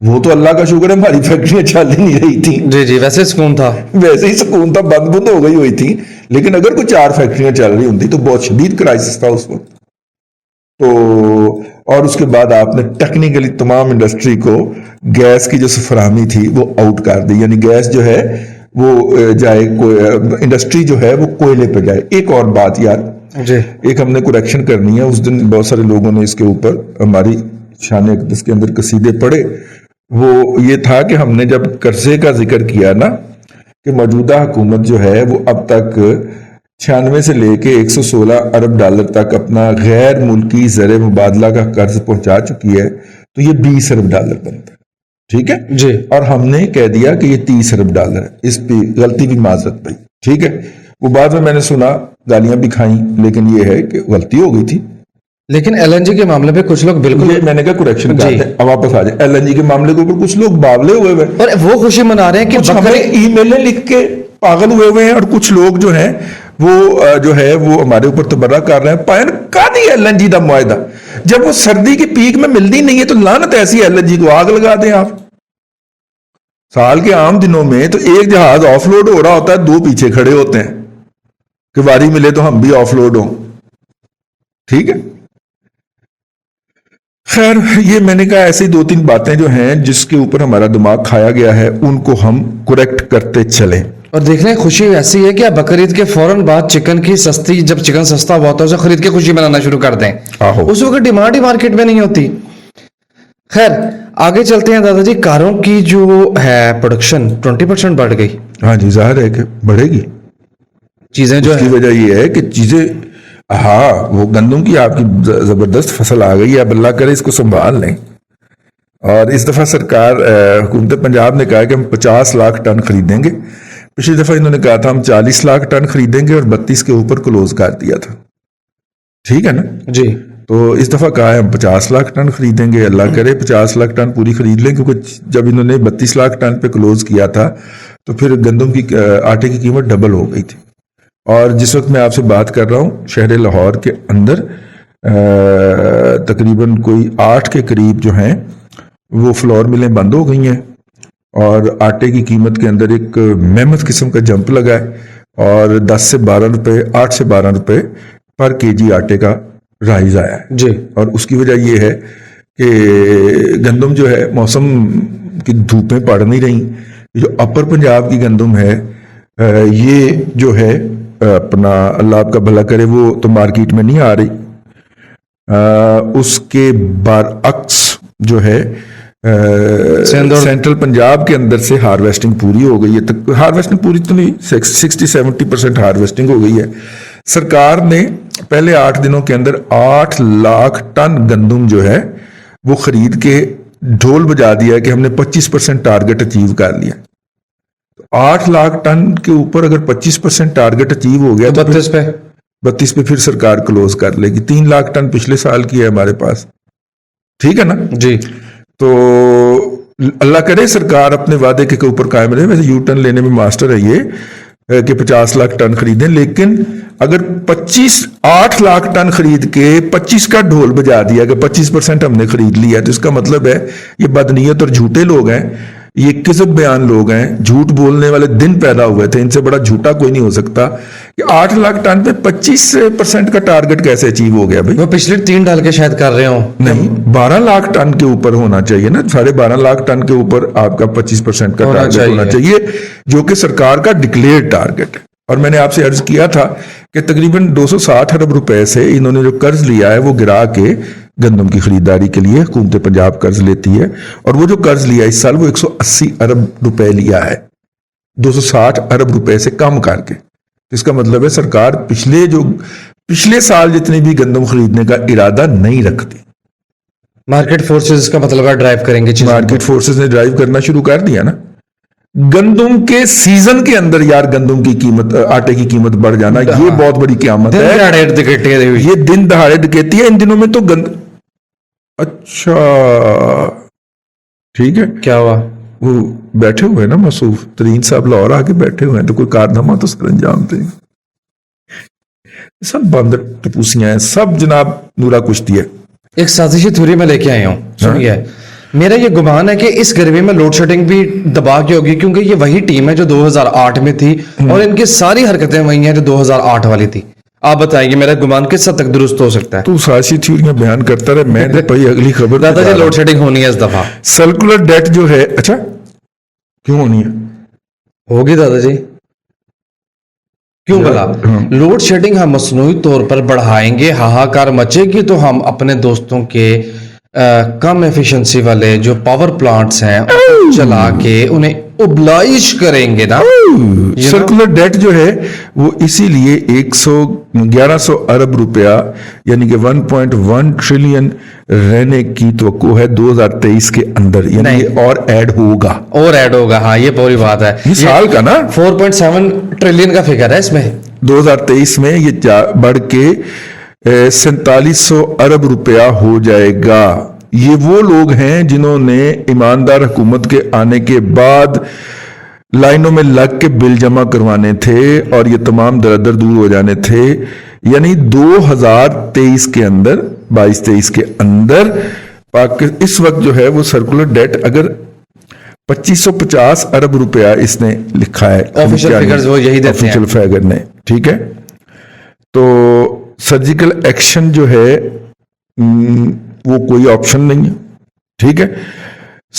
وہ تو اللہ کا شکر ہے ہماری فیکٹریاں چل ہی نہیں رہی تھیں. جی جی ویسے سکون تھا, ویسے ہی سکون تھا, بند ہو گئی ہوئی تھی. لیکن اگر کوئی 4 فیکٹریاں چل رہی ہوتی تو بہت شدید کرائسس تھا اس وقت. تو اور اس کے بعد آپ نے ٹیکنیکلی تمام انڈسٹری کو گیس کی جو فراہمی تھی وہ آؤٹ کر دی, یعنی گیس جو ہے وہ جائے, انڈسٹری جو ہے وہ کوئلے پہ جائے. ایک اور بات یار, جی ایک ہم نے کریکشن کرنی ہے. اس دن بہت سارے لوگوں نے اس کے اوپر ہماری شان اقدس کے اندر قصیدے پڑھے. وہ یہ تھا کہ ہم نے جب قرضے کا ذکر کیا نا, کہ موجودہ حکومت جو ہے وہ اب تک 96 سے لے کے 116 ارب ڈالر تک اپنا غیر ملکی زر مبادلہ کا قرض پہنچا چکی ہے, تو یہ 20 ارب ڈالر بنتا ہے. ٹھیک ہے جی, اور ہم نے کہہ دیا کہ یہ 30 ارب ڈالر ہے. اس پہ غلطی بھی معذرت بھائی. ٹھیک ہے, وہ بعد میں نے سنا گالیاں بھی کھائیں, لیکن یہ ہے کہ غلطی ہو گئی تھی. لیکن ایل این جی کے معاملے پہ کچھ لوگ بالکل, یہ میں نے کہا کریکشن کرتے ہیں. اب واپس آ جائیں ایل این جی کے معاملے کے اوپر. کچھ لوگ باولے ہوئے ہوئے, اور وہ خوشی منا رہے ہیں کہ کچھ ہمیں ای میلیں لکھ کے پاگل ہوئے ہوئے ہیں, اور کچھ لوگ جو ہیں وہ جو ہے وہ ہمارے اوپر تبرہ کر رہے ہیں. پائن کا دی ایل این جی دا معاہدہ, جب وہ سردی کی پیک میں ملتی نہیں ہے تو لعنت ایسی ایل این جی کو آگ لگا دیں آپ. سال کے عام دنوں میں تو ایک جہاز آف لوڈ ہو رہا ہوتا ہے, 2 پیچھے کھڑے ہوتے ہیں کہ واری ملے تو ہم بھی آف لوڈ ہوں. ٹھیک ہے, خیر یہ میں نے کہا ایسی 2-3 باتیں جو ہیں جس کے اوپر ہمارا دماغ کھایا گیا ہے ان کو ہم کریکٹ کرتے چلیں. اور دیکھ لیں خوشی ایسی ہے کہ آپ بقرعید کے فوراً بعد چکن کی سستی, جب چکن سستا ہوا تو اسے خرید کے خوشی منانا شروع کر دیں. اس وقت ڈیمانڈ ہی مارکیٹ میں نہیں ہوتی. خیر آگے چلتے ہیں دادا جی. کاروں کی جو ہے پروڈکشن 20% بڑھ گئی. ہاں جی, ظاہر ہے کہ بڑھے گی. چیزیں جو اس کی وجہ یہ ہے کہ چیزیں, ہاں وہ گندم کی آپ کی زبردست فصل آ گئی ہے, اب اللہ کرے اس کو سنبھال لیں. اور اس دفعہ سرکار حکومت پنجاب نے کہا کہ ہم 50 لاکھ ٹن خریدیں گے. پچھلی دفعہ انہوں نے کہا تھا ہم 40 لاکھ ٹن خریدیں گے اور 32 کے اوپر کلوز کر دیا تھا. ٹھیک ہے نا جی, تو اس دفعہ کہا ہے ہم 50 لاکھ ٹن خریدیں گے. اللہ کرے 50 لاکھ ٹن پوری خرید لیں, کیونکہ جب انہوں نے 32 لاکھ ٹن پہ کلوز کیا تھا تو پھر گندم کی آٹے کی قیمت ڈبل ہو گئی تھی. اور جس وقت میں آپ سے بات کر رہا ہوں شہر لاہور کے اندر تقریباً کوئی 8 کے قریب جو ہیں وہ فلور ملیں بند ہو گئی ہیں, اور آٹے کی قیمت کے اندر ایک مہمت قسم کا جمپ لگا ہے, اور 10 سے 12 روپے 8 سے 12 روپے پر کے جی آٹے کا رائز آیا ہے. جی, اور اس کی وجہ یہ ہے کہ گندم جو ہے موسم کی دھوپیں پڑ نہیں رہی. جو اپر پنجاب کی گندم ہے یہ جو ہے اپنا اللہ آپ کا بھلا کرے وہ تو مارکیٹ میں نہیں آ رہی. اس کے برعکس جو ہے سینٹرل پنجاب کے اندر سے ہارویسٹنگ پوری ہو گئی ہے. ہارویسٹنگ پوری تو نہیں, 60-70% ہارویسٹنگ ہو گئی ہے. سرکار نے پہلے 8 دنوں کے اندر 8 لاکھ ٹن گندم جو ہے وہ خرید کے ڈھول بجا دیا ہے کہ ہم نے 25% ٹارگٹ اچیو کر لیا. 8 لاکھ ٹن کے اوپر اگر 25% ٹارگٹ اچیو ہو گیا تو 32 پہ پھر سرکار کلوز کر لے گی. 3 لاکھ ٹن پچھلے سال کی ہے ہمارے پاس. ٹھیک ہے نا جی, تو اللہ کرے سرکار اپنے وعدے کے اوپر قائم رہے. ویسے یو ٹن لینے میں ماسٹر ہے یہ کہ 50 لاکھ ٹن خریدیں, لیکن اگر 8 لاکھ ٹن خرید کے 25 کا ڈھول بجا دیا کہ 25% ہم نے خرید لیا, تو اس کا مطلب ہے یہ بدنیت اور جھوٹے لوگ ہیں, یہ کذب بیان لوگ ہیں, جھوٹ بولنے والے دن پیدا ہوئے تھے. ان سے بڑا جھوٹا کوئی نہیں ہو سکتا کہ 8 لاکھ ٹن پہ 25% کا ٹارگٹ کیسے اچیو ہو گیا بھائی. وہ پچھلے 3 ڈال کے شاید کر رہے ہوں. نہیں, 12 لاکھ ٹن کے اوپر ہونا چاہیے نا, 12.5 لاکھ ٹن کے اوپر آپ کا 25% کا ٹارگٹ ہونا چاہیے, جو کہ سرکار کا ڈکلیئرڈ ٹارگٹ ہے. اور میں نے آپ سے عرض کیا تھا کہ تقریباً 260 ارب روپے سے انہوں نے جو قرض لیا ہے وہ گرا کے گندم کی خریداری کے لیے حکومت پنجاب قرض لیتی ہے, اور وہ جو قرض لیا اس سال وہ 180 ارب روپے لیا ہے, 260 ارب روپے سے کم کر کے. اس کا مطلب ہے سرکار پچھلے سال جتنی بھی گندم خریدنے کا ارادہ نہیں رکھتی. مارکیٹ فورسز کا مطلب ہے ڈرائیو کریں گے, مارکیٹ فورسز نے ڈرائیو کرنا شروع کر دیا نا. گندم کے سیزن کے اندر یار گندم کی قیمت, آٹے کی قیمت بڑھ جانا یہ بہت بڑی قیامت ہے. یہ دن دہاڑے ڈکیتی ہے ان دنوں میں تو اچھا ٹھیک ہے, کیا ہوا؟ وہ بیٹھے ہوئے نا مصروف ترین صاحب لاہور آ کے بیٹھے ہوئے ہیں, تو کوئی کارنامہ تو سر انجام دیں. سب باندر ٹپوسیاں ہیں, سب جناب نورا کشتی ہے. ایک سازشی تھیوری میں لے کے آیا ہوں, سنیے. میرا یہ گمان ہے کہ اس گرمی میں لوڈ شیڈنگ بھی دبا کے ہوگی، کیونکہ یہ وہی ٹیم ہے جو 2008 میں تھی اور ان کی ساری حرکتیں وہی ہیں جو 2008 والی تھی. آپ بتائیے میرا گمان کس حد تک درست ہو سکتا ہے؟ تو سیاسی تھیوریاں بیان کرتا رہے، میں نے بھائی اگلی خبر دادا جی لوڈ شیڈنگ ہونی ہے اس دفعہ. سرکولر ڈیٹ جو ہے، اچھا کیوں ہونی ہے؟ ہوگی دادا جی، کیوں بلا؟ لوڈ شیڈنگ ہم مصنوعی طور پر بڑھائیں گے، ہاہاکار مچے گی تو ہم اپنے دوستوں کے کم ایفیشنسی والے جو پاور پلانٹس ہیں چلا کے انہیں ابلائش کریں گے نا. سرکولر ڈیٹ جو ہے وہ اسی لیے 1100 ارب روپیہ یعنی کہ 1.1 ٹریلین رہنے کی توقع ہے 2023 کے اندر، یعنی یہ اور ایڈ ہوگا. اور ایڈ ہوگا، ہاں یہ پوری بات ہے. یہ سال کا نا 4.7 ٹریلین کا فگر ہے اس میں. 2023 میں یہ بڑھ کے 4700 ارب روپیہ ہو جائے گا. یہ وہ لوگ ہیں جنہوں نے ایماندار حکومت کے آنے کے بعد لائنوں میں لگ کے بل جمع کروانے تھے اور یہ تمام دردر دور ہو جانے تھے. یعنی 2023 کے اندر 22-23 کے اندر اس وقت جو ہے وہ سرکولر ڈیٹ اگر 2550 ارب روپیہ اس نے لکھا ہے آفیشیل فگرز وہ یہی دیتے ہیں آفیشیل فگر نے، ٹھیک ہے. تو سرجیکل ایکشن جو ہے وہ کوئی آپشن نہیں ہے، ٹھیک ہے.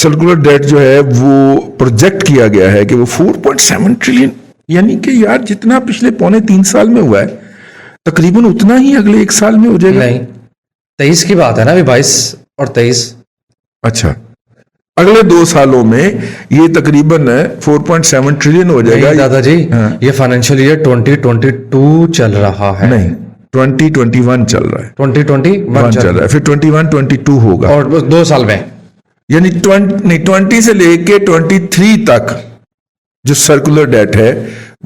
سرکولر ڈیٹ جو ہے وہ پروجیکٹ کیا گیا ہے کہ وہ 4.7 ٹریلین، یعنی کہ یار جتنا پچھلے 2.5-3 سال میں ہوا ہے تقریباً اتنا ہی اگلے 1 سال میں ہو جائے گا. نہیں 23 کی بات ہے نا، ابھی 22 اور 23. اچھا اگلے 2 سالوں میں یہ تقریباً 4.7 ٹریلین ہو جائے گا. دادا جی یہ فائنینشیل ایئر 2022 چل رہا ہے، نہیں 2021 چل رہا ہے، 2021 چل رہا ہے، پھر 21-22 ہوگا، اور 2 سال میں یعنی 20 سے لے کے 23 تک جو سرکولر ڈیٹ ہے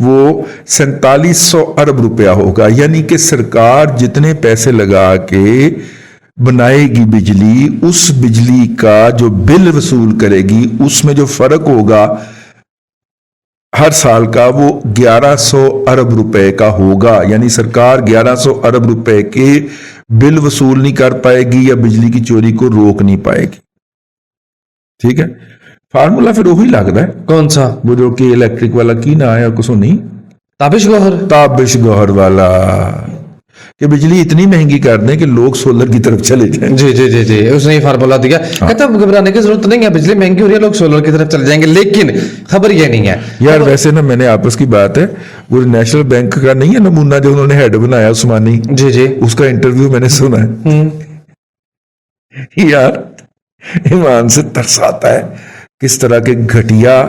وہ 4700 ارب روپیہ ہوگا. یعنی کہ سرکار جتنے پیسے لگا کے بنائے گی بجلی، اس بجلی کا جو بل وصول کرے گی اس میں جو فرق ہوگا ہر سال کا وہ 1100 ارب روپے کا ہوگا. یعنی سرکار 1100 ارب روپے کے بل وصول نہیں کر پائے گی یا بجلی کی چوری کو روک نہیں پائے گی، ٹھیک ہے. فارمولا پھر وہی لگتا ہے، کون سا؟ وہ جو کہ الیکٹرک والا کی نہ آیا کسو نہیں، تابش گوہر تابش گوہر والا، کہ بجلی اتنی مہنگی کر دیں کہ لوگ سولر کی طرف چلے جائیں. جی جی جی جی اس نے یہ فارمولا دیا. کہتا گھبرانے کی ضرورت نہیں ہے، بجلی مہنگی ہو رہی ہے لوگ سولر کی طرف چلے جائیں گے، لیکن خبر یہ نہیں ہے یار. ویسے نا میں نے آپس کی بات ہے، وہ نیشنل بینک کا نہیں ہے نمونہ جو انہوں نے ہیڈ بنایا عثمانی، جی جی اس کا انٹرویو میں نے سنا ہے. یار ایمان سے ترس آتا ہے کس طرح کے گھٹیا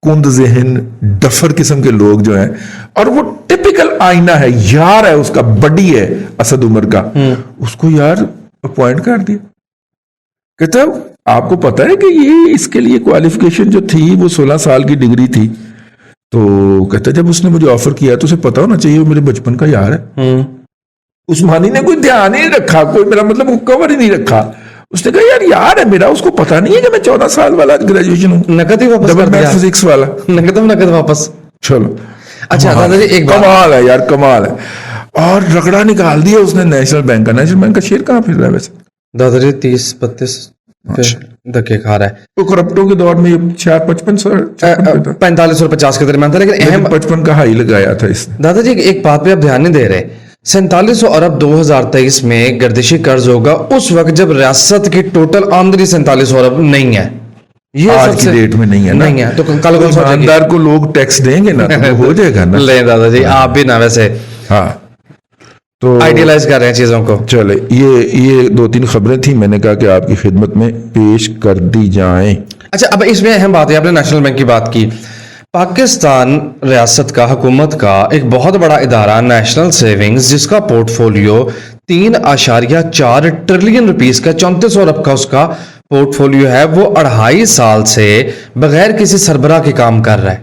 کند ذہن ڈفر قسم کے لوگ جو ہیں، اور وہ ٹپیکل آئینہ ہے یار، ہے اس کا بڈی ہے اسد عمر کا، اس کو یار اپوائنٹ کر دیا. کہتا آپ کو پتا ہے کہ یہ اس کے لیے کوالیفیکیشن جو تھی وہ 16 سال کی ڈگری تھی. تو کہتا جب اس نے مجھے آفر کیا تو اسے پتا ہونا چاہیے وہ میرے بچپن کا یار ہے. عثمانی نے کوئی دھیان ہی نہیں رکھا، کوئی میرا مطلب وہ کور ہی نہیں رکھا. اس نے کہا یار ہے میرا، اس کو پتا نہیں ہے کہ میں 14 سال والا گریجویشن ہوں، نقد ہی واپس کر دیا، فزکس والا، نقد واپس. چلو اچھا دادا جی ایک کمال ہے یار، کمال ہے. اور رگڑا نکال دیا اس نے نیشنل بینک کا. نیشنل بینک کا شیئر کہاں پھر رہا ہے ویسے دادا جی 30-32 دھکے کھا رہا ہے. تو کرپٹوں کے دور میں 45 اور 50 کے درمیان تھا، لیکن اہم 55 کا ہائی لگایا تھا اس نے. دادا جی ایک بات پہ آپ دھیان نہیں دے رہے. 4700 ارب 2023 میں گردشی قرض ہوگا اس وقت جب ریاست کی ٹوٹل آمدنی 4700 ارب نہیں ہے. یہ آج کی ڈیٹ میں نہیں ہے نا، نہیں ہے تو کل کون سا ایماندار کو لوگ ٹیکس دیں گے نا تو ہو جائے گا نا. لیں دادا جی آپ بھی نا ویسے ہاں تو آئیڈیلائز کر رہے ہیں چیزوں کو. چلے یہ 2-3 خبریں تھیں میں نے کہا کہ آپ کی خدمت میں پیش کر دی جائیں. اچھا اب اس میں اہم بات ہے، آپ نے نیشنل بینک کی بات کی. پاکستان ریاست کا، حکومت کا ایک بہت بڑا ادارہ نیشنل سیونگز، جس کا پورٹ فولیو 3.4 ٹریلین روپیز کا 3400 ارب کا اس کا پورٹ فولیو ہے، وہ 2.5 سال سے بغیر کسی سربراہ کے کام کر رہا ہے.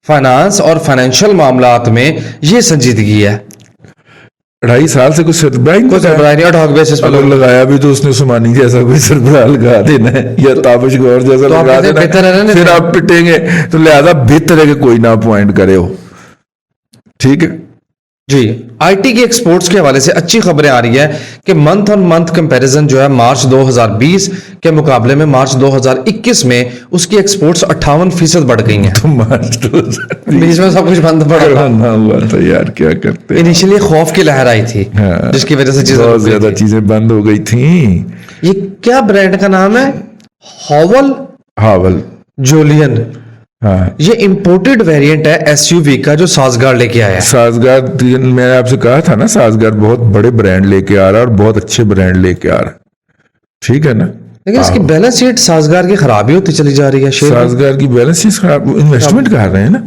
فائنانس اور فائنینشل معاملات میں یہ سنجیدگی ہے. 2.5 سال سے کوئی سربراہ نہیں، اڈ بیسس پر لگایا بھی تو اس نے عثمانی جیسا کوئی سربراہ لگا دینا ہے یا تابش گور جیسا لگا دینا ہے، پھر آپ پٹیں گے. تو لہذا بہتر ہے کہ کوئی نہ اپوائنٹ کرے ہو، ٹھیک ہے. جی آئی ٹی کے ایکسپورٹس کے حوالے سے اچھی خبریں آ رہی ہیں کہ منتھ آن منتھ کمپیریزن جو ہے مارچ 2020 کے مقابلے میں مارچ 2021 میں اس کی ایکسپورٹس 58% بڑھ گئی ہیں. تو مارچ 2020 بیچ میں سب کچھ بند پڑا تھا. کرونا ہوا تھا یار, کیا کرتے. انیشلی خوف کی لہر آئی تھی جس کی وجہ سے چیزیں بہت زیادہ چیزیں بند ہو گئی تھیں. یہ کیا برانڈ کا نام ہے؟ ہاول جولین. ہاں, یہ امپورٹڈ ویریئنٹ ہے ایس یو وی کا جو سازگار لے کے آیا ہے. سازگار میں نے آپ سے کہا تھا نا, سازگار بہت بڑے برانڈ لے کے آ رہا ہے اور بہت اچھے برانڈ لے کے آ رہا ہے. ٹھیک ہے نا, لیکن اس کی بیلنس شیٹ سازگار کی خرابی ہوتی چلی جا رہی ہے. سازگار کی بیلنس شیٹ خراب, انویسٹمنٹ کر رہے ہیں نا,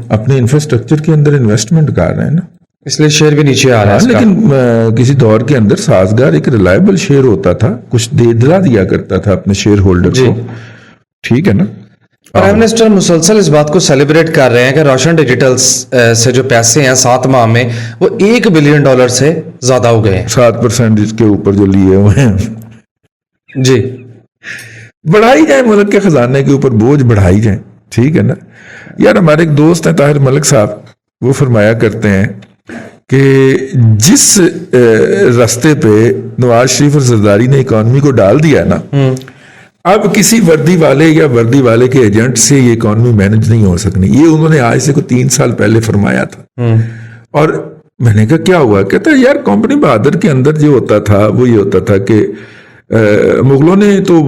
اپنے انفراسٹرکچر کے اندر انویسٹمنٹ کر رہے ہیں نا, اس لیے شیئر بھی نیچے آ رہا ہے. لیکن کسی دور کے اندر سازگار ایک ریلائبل شیئر ہوتا تھا, کچھ دلا دیا کرتا تھا اپنے شیئر ہولڈر کو. ٹھیک ہے نا. پرائم منسٹر مسلسل اس بات کو سیلیبریٹ کر رہے ہیں کہ روشن ڈیجیٹل سے جو پیسے ہیں 7 ماہ میں وہ $1 بلین سے زیادہ ہو گئے ہیں. 7% کے اوپر جو لیے ہوئے ہیں. جی بڑھائی جائے ملک کے خزانے کے اوپر بوجھ بڑھائی جائیں. ٹھیک ہے نا یار. ہمارے ایک دوست ہیں طاہر ملک صاحب, وہ فرمایا کرتے ہیں کہ جس راستے پہ نواز شریف اور زرداری نے اکانومی کو ڈال دیا نا, اب کسی وردی والے یا وردی والے کے ایجنٹ سے یہ اکانومی مینج نہیں ہو سکنی. یہ انہوں نے آج سے 3 سال پہلے فرمایا تھا. اور میں نے کہا کیا ہوا؟ کہتا ہے یار کمپنی بہادر کے اندر جو ہوتا تھا وہ یہ ہوتا تھا کہ مغلوں نے تو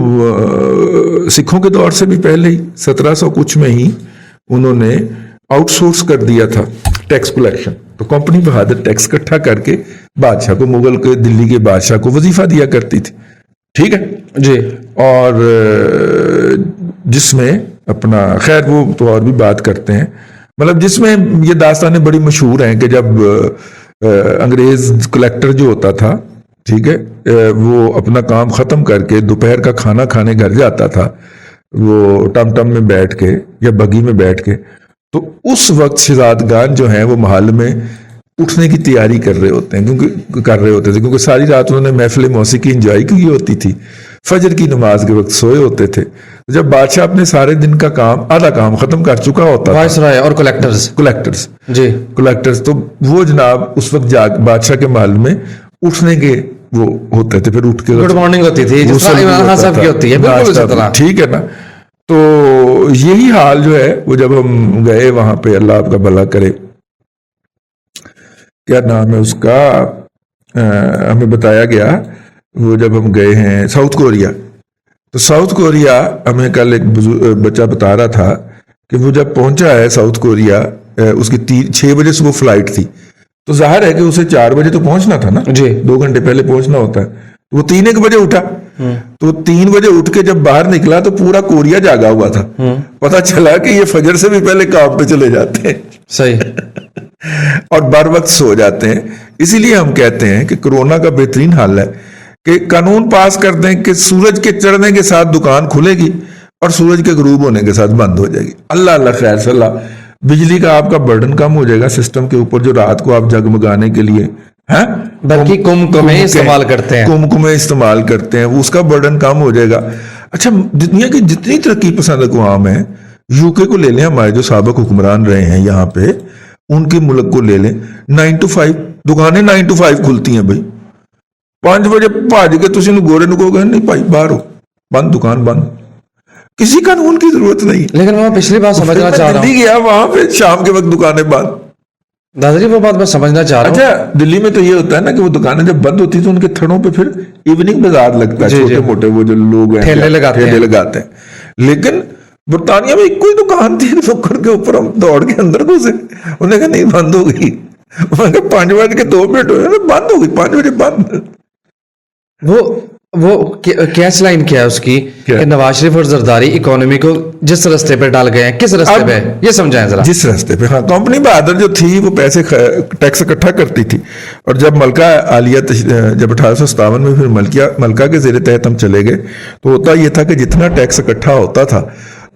سکھوں کے دور سے بھی پہلے ہی 1700 کچھ میں ہی انہوں نے آؤٹ سورس کر دیا تھا ٹیکس کلیکشن. تو کمپنی بہادر ٹیکس اکٹھا کر کے بادشاہ کو, مغل کے دلی کے بادشاہ کو وظیفہ دیا کرتی تھی. ٹھیک ہے جی. اور جس میں اپنا خیر وہ تو اور بھی بات کرتے ہیں, مطلب جس میں یہ داستانیں بڑی مشہور ہیں کہ جب انگریز کلیکٹر جو ہوتا تھا, ٹھیک ہے, وہ اپنا کام ختم کر کے دوپہر کا کھانا کھانے گھر جاتا تھا, وہ ٹم ٹم میں بیٹھ کے یا بگی میں بیٹھ کے, تو اس وقت شہزادگان جو ہیں وہ محل میں اٹھنے کی تیاری کر رہے ہوتے تھے کیونکہ ساری رات انہوں نے محفل موسیقی انجوائے کی ہوتی تھی, فجر کی نماز کے وقت سوئے ہوتے تھے. جب بادشاہ اپنے سارے دن کا آدھا کام ختم کر چکا ہوتا تھا, وائسرائے اور کلیکٹرز جی کلیکٹرز, تو وہ جناب اس وقت بادشاہ کے محل میں اٹھنے کے وہ ہوتے تھے, پھر اٹھ کے گڈ مارننگ ہوتی تھی جس طرح عمران خان صاحب کی ہوتی ہے, بالکل اسی طرح. ٹھیک ہے نا. تو یہی حال جو ہے وہ جب ہم گئے وہاں پہ, اللہ آپ کا بھلا کرے, کیا نام ہے اس کا, ہمیں بتایا گیا وہ جب ہم گئے ہیں ساؤتھ کوریا, تو ساؤتھ کوریا ہمیں کل ایک بچہ بتا رہا تھا کہ وہ جب پہنچا ہے ساؤتھ کوریا, اس کی 6 بجے صبح فلائٹ تھی, تو ظاہر ہے کہ اسے 4 بجے تو پہنچنا تھا نا جی, 2 گھنٹے پہلے پہنچنا ہوتا ہے. وہ 3-1 بجے اٹھا, تو 3 بجے اٹھ کے جب باہر نکلا تو پورا کوریا جاگا ہوا تھا. پتا چلا کہ یہ فجر سے بھی پہلے کام پہ چلے جاتے ہیں. صحیح. اور بر وقت سو جاتے ہیں. اسی لیے ہم کہتے ہیں کہ کورونا کا بہترین حل ہے کہ قانون پاس کر دیں کہ سورج کے چڑھنے کے ساتھ دکان کھلے گی اور سورج کے غروب ہونے کے ساتھ بند ہو جائے گی. اللہ خیر صلاح. بجلی کا آپ کا برڈن کم ہو جائے گا سسٹم کے اوپر, جو رات کو آپ جگمگانے کے لیے بلکہ کمکمے استعمال کرتے ہیں, وہ اس کا برڈن کم ہو جائے گا. اچھا, دنیا کی جتنی ترقی پسند اقوام ہیں, یو کے کو لے لیں, ہمارے جو سابق حکمران رہے ہیں یہاں پہ, ان کے ملک کو لے لیں, 9 to 5 دکانیں 9 to 5 کھلتی ہیں بھائی. 5 بجے بھاج کے تسی گورے نو کہو گے نہیں بھائی باہر ہو, بند دکان بند, کسی قانون کی ضرورت نہیں. لیکن میں پچھلی بات سمجھنا چاہ رہا ہوں, دلی گیا وہاں پہ شام کے وقت دکانیں بند. دادا جی وہ بات میں سمجھنا چاہ رہا ہوں. اچھا, دلی میں تو یہ ہوتا ہے نا کہ وہ دکانیں جب بند ہوتی تو ان کے تھڑوں پہ پھر ایوننگ بازار لگتا ہے, چھوٹے موٹے وہ جو لوگ ہیں ٹھیلے لگاتے ہیں. لیکن برطانیہ میں کوئی دکان تھی, نکڑ کے اوپر ہم دوڑ کے اندر گھسے, انہوں نے کہا نہیں بند ہو گئی. 5:02 ہوئے, بند ہو گئی, 5 بجے بند. وہ کیچ لائن کیا ہے اس کی کہ نواز شریف اور زرداری اکانومی کو جس رستے پہ ڈال گئے ہیں, کس رستے پہ یہ سمجھائیں ذرا. جس رستے پہ, ہاں, کمپنی بہادر جو تھی وہ پیسے ٹیکس اکٹھا کرتی تھی, اور جب ملکہ عالیہ جب 1857 میں پھر ملکہ کے زیر تحت ہم چلے گئے, تو ہوتا یہ تھا کہ جتنا ٹیکس اکٹھا ہوتا تھا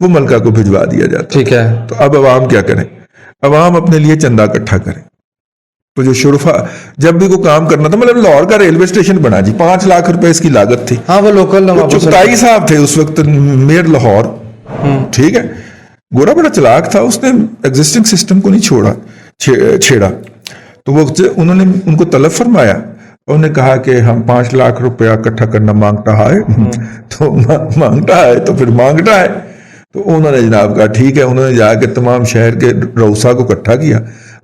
وہ ملکہ کو بھجوا دیا جاتا. ٹھیک ہے. تو اب عوام کیا کریں, عوام اپنے لیے چندہ اکٹھا کریں. تو جو شرفا جب بھی کوئی کام کرنا تھا, مطلب لاہور کا ریلوے اسٹیشن بنا جی, 5 لاکھ روپے اس کی لاگت تھی. ہاں, وہ لوکل چغتائی صاحب تھے اس وقت میئر لاہور, ٹھیک ہے, گورا بڑا چلاک تھا, اس نے ایگزسٹنگ سسٹم کو نہیں چھیڑا. تو وہ انہوں نے ان کو طلب فرمایا، انہوں نے کہا کہ ہم 5 لاکھ روپیہ اکٹھا کرنا مانگتا ہے، تو مانگتا ہے تو پھر مانگتا ہے. تو انہوں نے جناب کہا ٹھیک ہے. انہوں نے جا کے تمام شہر کے روسا کو اکٹھا کیا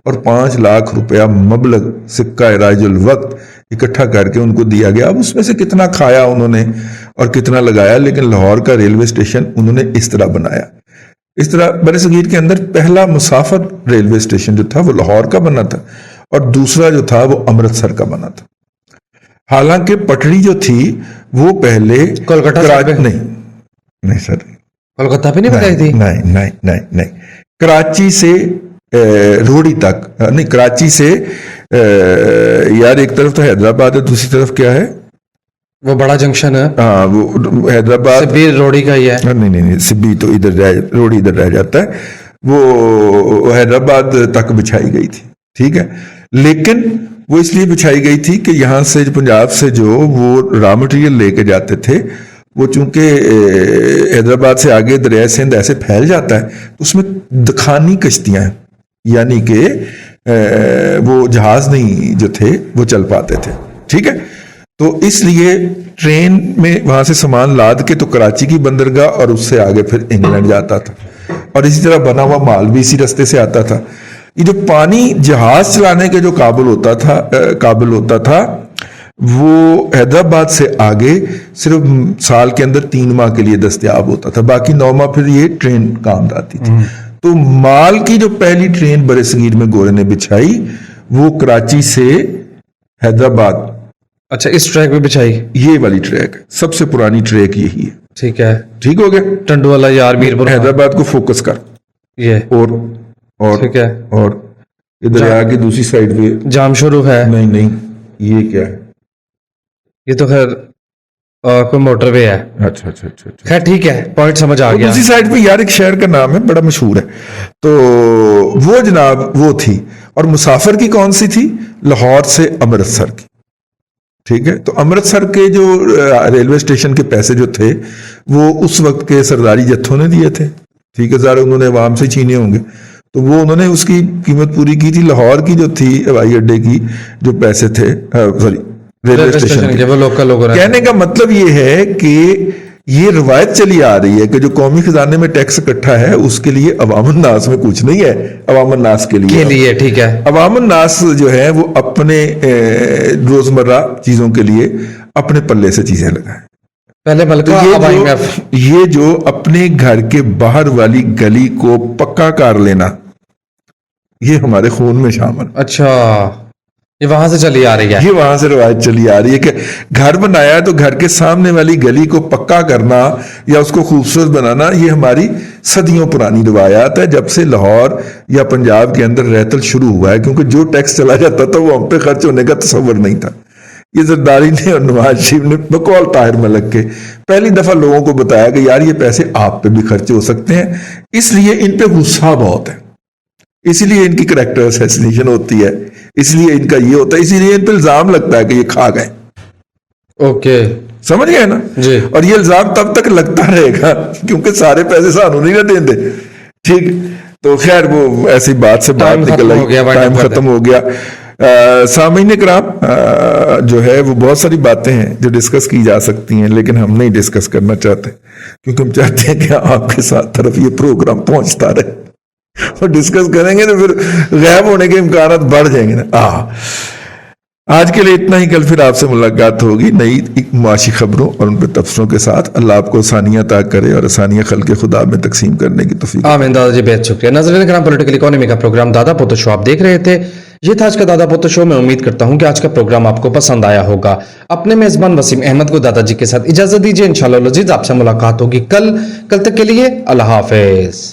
اور 5 لاکھ روپیہ مبلغ سکہ رائج الوقت اکٹھا کر کے ان کو دیا گیا. اب اس میں سے کتنا کھایا انہوں نے اور کتنا لگایا، لیکن لاہور کا ریلوے اسٹیشن انہوں نے اس طرح بنایا. اس طرح بر صغیر کے اندر پہلا مسافر ریلوے اسٹیشن جو تھا وہ لاہور کا بنا تھا اور دوسرا جو تھا وہ امرتسر کا بنا تھا. حالانکہ پٹڑی جو تھی وہ پہلے کولکتہ نہیں سر، کولکتہ پہ نہیں بنائی تھی؟ نہیں، کراچی سے روڑی تک نہیں، کراچی سے یار ایک طرف تو حیدرآباد ہے، دوسری طرف کیا ہے وہ بڑا جنکشن ہے. ہاں وہ حیدرآباد سبھی روڑی کا ہی ہے. نہیں سبھی تو ادھر روڑی ادھر رہ جاتا ہے. وہ حیدرآباد تک بچھائی گئی تھی، ٹھیک ہے، لیکن وہ اس لیے بچھائی گئی تھی کہ یہاں سے پنجاب سے جو وہ را مٹیریل لے کے جاتے تھے، وہ چونکہ حیدرآباد سے آگے دریائے سندھ ایسے پھیل جاتا ہے تو اس میں دکھانی کشتیاں ہیں، یعنی کہ وہ جہاز نہیں جو تھے وہ چل پاتے تھے، ٹھیک ہے. تو اس لیے ٹرین میں وہاں سے سامان لاد کے تو کراچی کی بندرگاہ اور اس سے آگے پھر انگلینڈ جاتا تھا، اور اسی طرح بنا ہوا مال بھی اسی رستے سے آتا تھا. یہ جو پانی جہاز چلانے کے جو قابل ہوتا تھا وہ حیدرآباد سے آگے صرف سال کے اندر 3 ماہ کے لیے دستیاب ہوتا تھا، باقی 9 ماہ پھر یہ ٹرین کام آتی تھی. تو مال کی جو پہلی ٹرین بر صغیر میں گورے نے بچھائی وہ کراچی سے حیدرآباد. اچھا، اس ٹریک پہ بچھائی؟ یہ والی ٹریک سب سے پرانی ٹریک یہی ہے. ٹھیک ہے، ٹھیک ہو گیا. ٹنڈو والا یار میرپور حیدرآباد کو فوکس کر، یہ اور ٹھیک ہے. اور ادھر آ کے دوسری سائڈ پہ جام شروع ہے. نہیں یہ کیا ہے؟ یہ تو خیر کوئی موٹر وے ہے. اچھا خیر ٹھیک ہے، پوائنٹ سمجھ آ گیا. دوسری سائڈ پہ یار ایک شہر کا نام ہے بڑا مشہور ہے، تو وہ جناب وہ تھی. اور مسافر کی کون سی تھی؟ لاہور سے امرتسر کی، ٹھیک ہے. تو امرتسر کے جو ریلوے اسٹیشن کے پیسے جو تھے وہ اس وقت کے سرداری جتھوں نے دیے تھے، ٹھیک ہے، ذرا انہوں نے عوام سے چھینے ہوں گے، تو وہ انہوں نے اس کی قیمت پوری کی تھی. لاہور کی جو تھی ہوائی اڈے کی جو پیسے تھے، سوری ریلوے اسٹیشن کے، وہ لوکل لوگوں نے. کہنے کا مطلب یہ ہے کہ یہ روایت چلی آ رہی ہے کہ جو قومی خزانے میں ٹیکس اکٹھا ہے اس کے لیے عوام الناس میں کچھ نہیں ہے. عوام الناس کے لیے ٹھیک ہے، عوام الناس جو ہے وہ اپنے روزمرہ چیزوں کے لیے اپنے پلے سے چیزیں لگائیں. پہلے یہ جو اپنے گھر کے باہر والی گلی کو پکا کر لینا یہ ہمارے خون میں شامل. اچھا، یہ وہاں سے چلی آ رہی ہے. یہ وہاں سے روایت چلی آ رہی ہے کہ گھر بنایا تو گھر کے سامنے والی گلی کو پکا کرنا یا اس کو خوبصورت بنانا یہ ہماری صدیوں پرانی روایات ہے، جب سے لاہور یا پنجاب کے اندر رہتل شروع ہوا ہے. کیونکہ جو ٹیکس چلا جاتا تھا وہ ہم پہ خرچ ہونے کا تصور نہیں تھا. یہ زرداری نے اور نواز شریف نے بقول طاہر ملک کے پہلی دفعہ لوگوں کو بتایا کہ یار یہ پیسے آپ پہ بھی خرچ ہو سکتے ہیں. اس لیے ان پہ غصہ بہت ہے، اسی لیے ان کی کریکٹر اسیسینیشن ہوتی ہے، اس لیے ان کا یہ ہوتا ہے، اسی لیے ان پہ الزام لگتا ہے کہ یہ کھا گئے. اوکے، سمجھ گئے نا جی. اور یہ الزام تب تک لگتا رہے گا کیونکہ سارے پیسے سانو نہیں نہ دیں دے. ٹھیک، تو خیر وہ ایسی بات سے بات نکل آئی، ٹائم ختم ہو گیا. سامعین کرام جو ہے وہ بہت ساری باتیں ہیں جو ڈسکس کی جا سکتی ہیں، لیکن ہم نہیں ڈسکس کرنا چاہتے کیونکہ ہم چاہتے ہیں کہ آپ کے ساتھ طرف یہ پروگرام پہنچتا رہے. اور ڈسکس کریں گے تو پھر غائب ہونے کے امکانات بڑھ جائیں گے نا. آج کے لیے اتنا ہی، کل پھر آپ سے ملاقات ہوگی نئی معاشی خبروں اور ان پہ تبصروں کے ساتھ. اللہ آپ کو آسانیاں عطا کرے اور آسانیاں خلق خدا میں تقسیم کرنے کی توفیق. آمین. دادا جی بہت شکریہ. ناظرین کرام، پولیٹیکل اکانومی کا پروگرام دادا پوتو شو آپ دیکھ رہے تھے. یہ تھا آج کا دادا پوتو شو. میں امید کرتا ہوں کہ آج کا پروگرام آپ کو پسند آیا ہوگا. اپنے میزبان وسیم احمد کو دادا جی کے ساتھ اجازت دیجیے. انشاءاللہ العزیز آپ سے ملاقات ہوگی کل تک کے لیے اللہ حافظ.